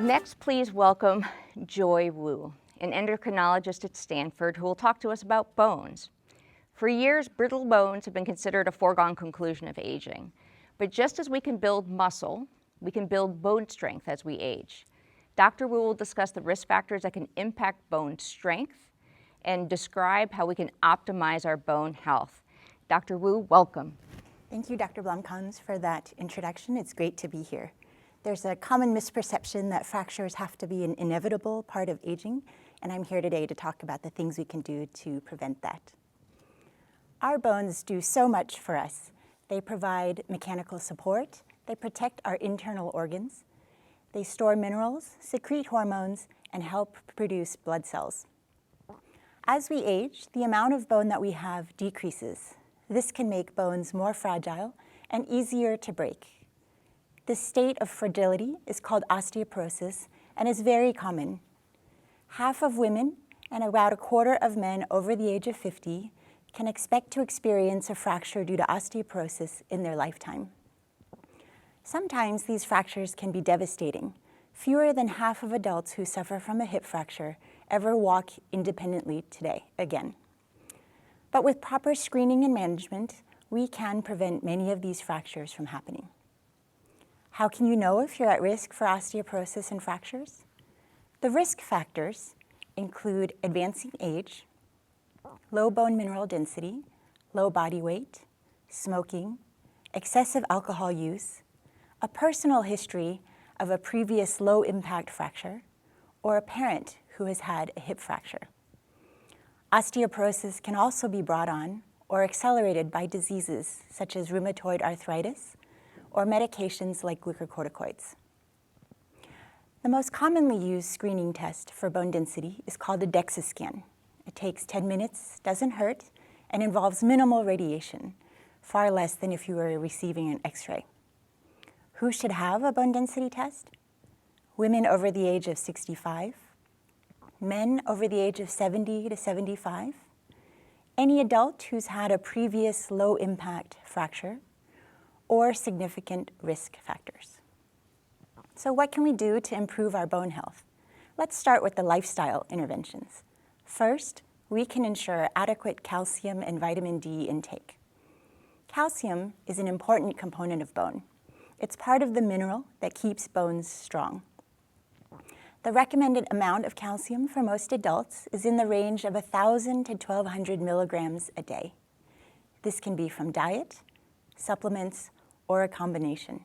Next, please welcome Joy Wu, an endocrinologist at Stanford who will talk to us about bones. For years, brittle bones have been considered a foregone conclusion of aging. But just as we can build muscle, we can build bone strength as we age. Dr. Wu will discuss the risk factors that can impact bone strength and describe how we can optimize our bone health. Dr. Wu, welcome. Thank you, Dr. Blomkans, for that introduction. It's great to be here. There's a common misperception that fractures have to be an inevitable part of aging, and I'm here today to talk about the things we can do to prevent that. Our bones do so much for us. They provide mechanical support, they protect our internal organs, they store minerals, secrete hormones, and help produce blood cells. As we age, the amount of bone that we have decreases. This can make bones more fragile and easier to break. This state of fragility is called osteoporosis and is very common. Half of women and about a quarter of men over the age of 50 can expect to experience a fracture due to osteoporosis in their lifetime. Sometimes these fractures can be devastating. Fewer than half of adults who suffer from a hip fracture ever walk independently today again. But with proper screening and management, we can prevent many of these fractures from happening. How can you know if you're at risk for osteoporosis and fractures? The risk factors include advancing age, low bone mineral density, low body weight, smoking, excessive alcohol use, a personal history of a previous low-impact fracture, or a parent who has had a hip fracture. Osteoporosis can also be brought on or accelerated by diseases such as rheumatoid arthritis or medications like glucocorticoids. The most commonly used screening test for bone density is called a DEXA scan. It takes 10 minutes, doesn't hurt, and involves minimal radiation, far less than if you were receiving an X-ray. Who should have a bone density test? Women over the age of 65, men over the age of 70 to 75, any adult who's had a previous low-impact fracture, or significant risk factors. So what can we do to improve our bone health? Let's start with the lifestyle interventions. First, we can ensure adequate calcium and vitamin D intake. Calcium is an important component of bone. It's part of the mineral that keeps bones strong. The recommended amount of calcium for most adults is in the range of 1,000 to 1,200 milligrams a day. This can be from diet, supplements, or a combination.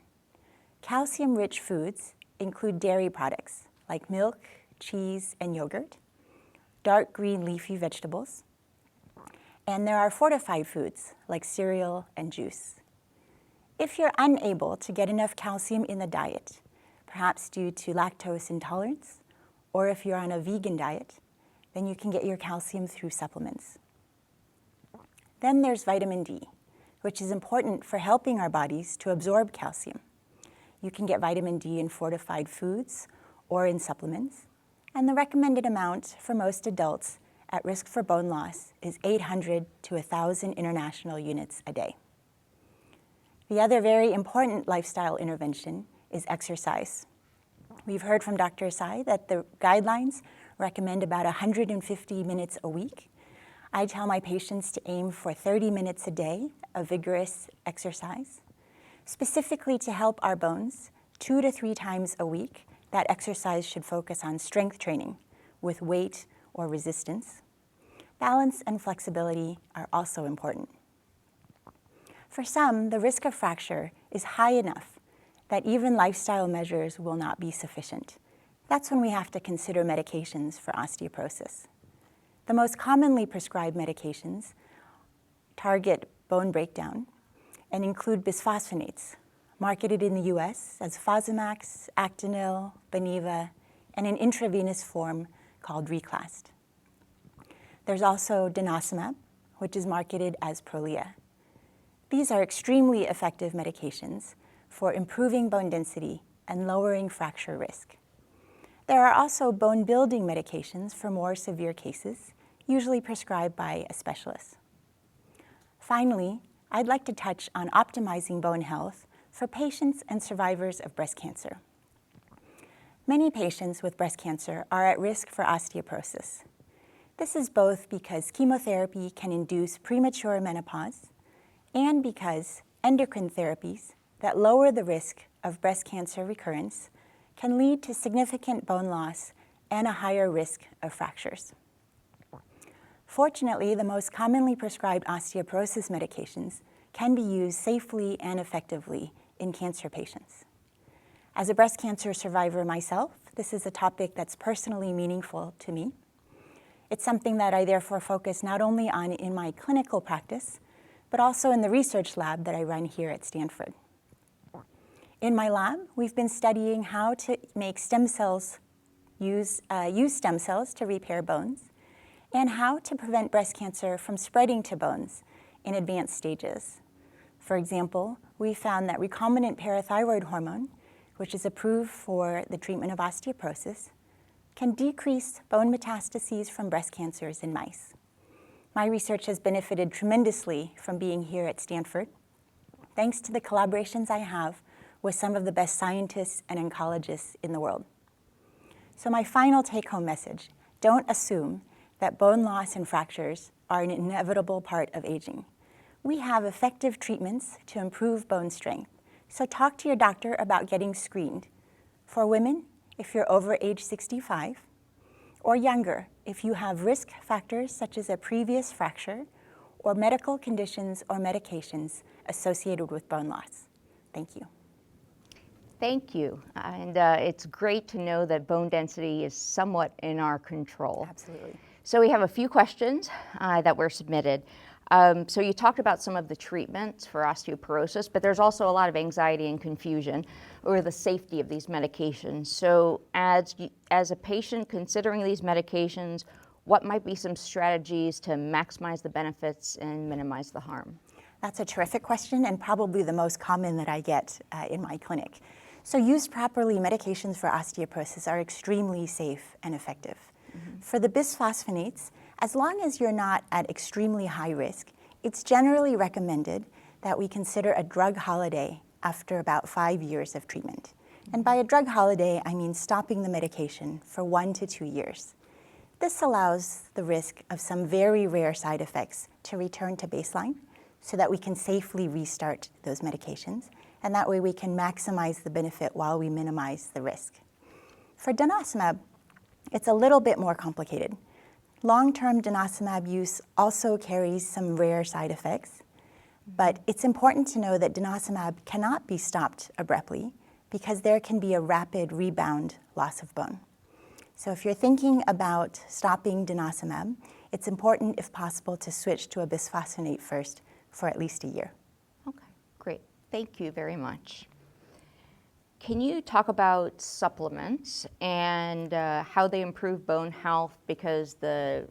Calcium-rich foods include dairy products like milk, cheese, and yogurt, dark green leafy vegetables, and there are fortified foods like cereal and juice. If you're unable to get enough calcium in the diet, perhaps due to lactose intolerance, or if you're on a vegan diet, then you can get your calcium through supplements. Then there's vitamin D, which is important for helping our bodies to absorb calcium. You can get vitamin D in fortified foods or in supplements, and the recommended amount for most adults at risk for bone loss is 800 to 1,000 international units a day. The other very important lifestyle intervention is exercise. We've heard from Dr. Asai that the guidelines recommend about 150 minutes a week. I tell my patients to aim for 30 minutes a day of vigorous exercise. Specifically to help our bones, 2 to 3 times a week, that exercise should focus on strength training with weight or resistance. Balance and flexibility are also important. For some, the risk of fracture is high enough that even lifestyle measures will not be sufficient. That's when we have to consider medications for osteoporosis. The most commonly prescribed medications target bone breakdown and include bisphosphonates, marketed in the US as Fosamax, Actonil, Beniva, and an intravenous form called Reclast. There's also denosumab, which is marketed as Prolia. These are extremely effective medications for improving bone density and lowering fracture risk. There are also bone-building medications for more severe cases, usually prescribed by a specialist. Finally, I'd like to touch on optimizing bone health for patients and survivors of breast cancer. Many patients with breast cancer are at risk for osteoporosis. This is both because chemotherapy can induce premature menopause and because endocrine therapies that lower the risk of breast cancer recurrence can lead to significant bone loss and a higher risk of fractures. Fortunately, the most commonly prescribed osteoporosis medications can be used safely and effectively in cancer patients. As a breast cancer survivor myself, this is a topic that's personally meaningful to me. It's something that I therefore focus not only on in my clinical practice, but also in the research lab that I run here at Stanford. In my lab, we've been studying how to make stem cells, use stem cells to repair bones, and how to prevent breast cancer from spreading to bones in advanced stages. For example, we found that recombinant parathyroid hormone, which is approved for the treatment of osteoporosis, can decrease bone metastases from breast cancers in mice. My research has benefited tremendously from being here at Stanford, thanks to the collaborations I have with some of the best scientists and oncologists in the world. So my final take-home message, don't assume that bone loss and fractures are an inevitable part of aging. We have effective treatments to improve bone strength, so talk to your doctor about getting screened. For women, if you're over age 65, or younger, if you have risk factors such as a previous fracture or medical conditions or medications associated with bone loss. Thank you. Thank you. And it's great to know that bone density is somewhat in our control. Absolutely. So we have a few questions that were submitted. So you talked about some of the treatments for osteoporosis, but there's also a lot of anxiety and confusion over the safety of these medications. So as a patient considering these medications, what might be some strategies to maximize the benefits and minimize the harm? That's a terrific question and probably the most common that I get in my clinic. So used properly, medications for osteoporosis are extremely safe and effective. For the bisphosphonates, as long as you're not at extremely high risk, it's generally recommended that we consider a drug holiday after about 5 years of treatment. And by a drug holiday, I mean stopping the medication for 1 to 2 years. This allows the risk of some very rare side effects to return to baseline so that we can safely restart those medications, and that way we can maximize the benefit while we minimize the risk. For denosumab, it's a little bit more complicated. Long-term denosumab use also carries some rare side effects, but it's important to know that denosumab cannot be stopped abruptly because there can be a rapid rebound loss of bone. So if you're thinking about stopping denosumab, it's important, if possible, to switch to a bisphosphonate first for at least a year. Okay, great. Thank you very much. Can you talk about supplements and how they improve bone health? Because the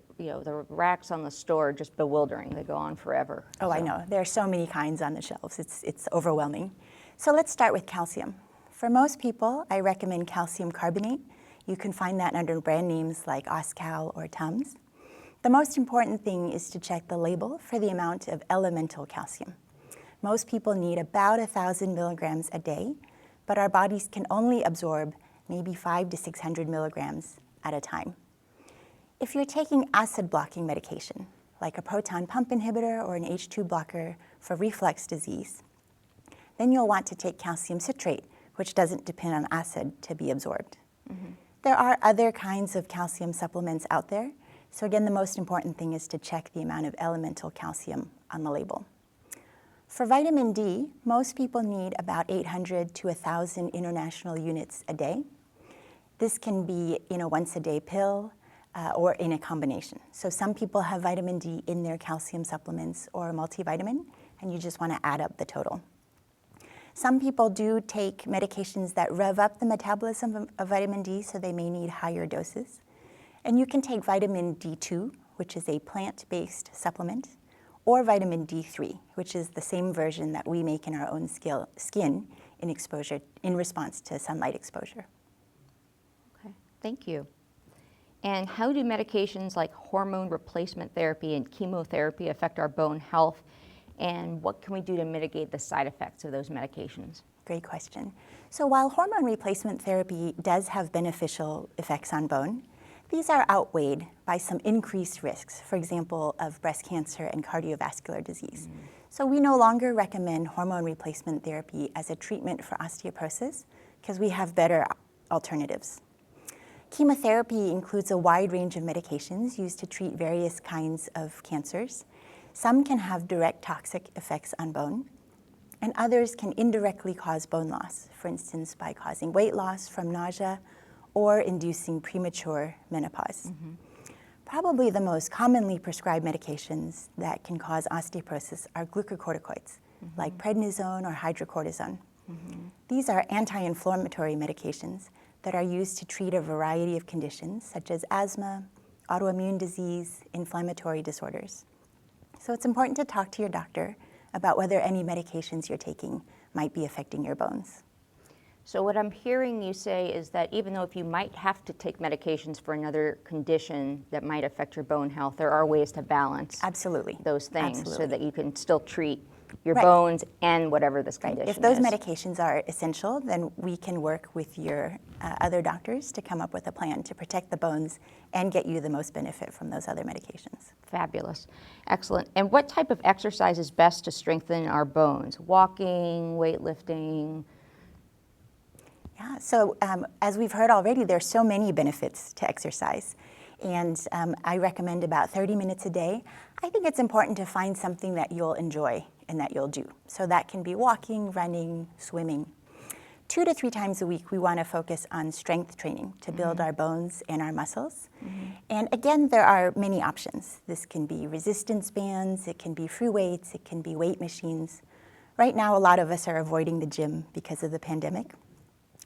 racks on the store are just bewildering. They go on forever. Oh, so. I know. There are so many kinds on the shelves. It's overwhelming. So let's start with calcium. For most people, I recommend calcium carbonate. You can find that under brand names like Oscal or Tums. The most important thing is to check the label for the amount of elemental calcium. Most people need about 1,000 milligrams a day, but our bodies can only absorb maybe 500 to 600 milligrams at a time. If you're taking acid-blocking medication, like a proton pump inhibitor or an H2 blocker for reflux disease, then you'll want to take calcium citrate, which doesn't depend on acid to be absorbed. There are other kinds of calcium supplements out there, so again, the most important thing is to check the amount of elemental calcium on the label. For vitamin D, most people need about 800 to 1,000 international units a day. This can be in a once-a-day pill or in a combination. So some people have vitamin D in their calcium supplements or a multivitamin, and you just want to add up the total. Some people do take medications that rev up the metabolism of vitamin D, so they may need higher doses. And you can take vitamin D2, which is a plant-based supplement, or vitamin D3, which is the same version that we make in our own skin in response to sunlight exposure. Okay, thank you. And how do medications like hormone replacement therapy and chemotherapy affect our bone health? And what can we do to mitigate the side effects of those medications? Great question. So while hormone replacement therapy does have beneficial effects on bone, these are outweighed by some increased risks, for example, of breast cancer and cardiovascular disease. So we no longer recommend hormone replacement therapy as a treatment for osteoporosis because we have better alternatives. Chemotherapy includes a wide range of medications used to treat various kinds of cancers. Some can have direct toxic effects on bone, and others can indirectly cause bone loss, for instance, by causing weight loss from nausea or inducing premature menopause. Probably the most commonly prescribed medications that can cause osteoporosis are glucocorticoids, like prednisone or hydrocortisone. These are anti-inflammatory medications that are used to treat a variety of conditions, such as asthma, autoimmune disease, inflammatory disorders. So it's important to talk to your doctor about whether any medications you're taking might be affecting your bones. So what I'm hearing you say is that even though if you might have to take medications for another condition that might affect your bone health, there are ways to balance Absolutely. those things Absolutely. so that you can still treat your Right. bones and whatever this condition If those is. medications are essential, then we can work with your other doctors to come up with a plan to protect the bones and get you the most benefit from those other medications. Fabulous. Excellent. And what type of exercise is best to strengthen our bones? Walking, weightlifting? Yeah, so as we've heard already, there's so many benefits to exercise. And I recommend about 30 minutes a day. I think it's important to find something that you'll enjoy and that you'll do. So that can be walking, running, swimming. 2 to 3 times a week, we want to focus on strength training to build our bones and our muscles. And again, there are many options. This can be resistance bands, it can be free weights, it can be weight machines. Right now, a lot of us are avoiding the gym because of the pandemic.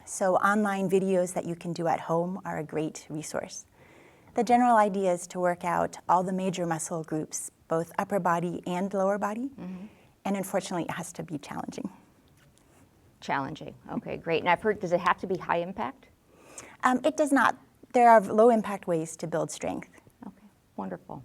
So online videos that you can do at home are a great resource. The general idea is to work out all the major muscle groups, both upper body and lower body. And unfortunately, it has to be challenging. Challenging. Okay, great. And I've heard, does it have to be high impact? It does not. There are low impact ways to build strength. Okay, wonderful.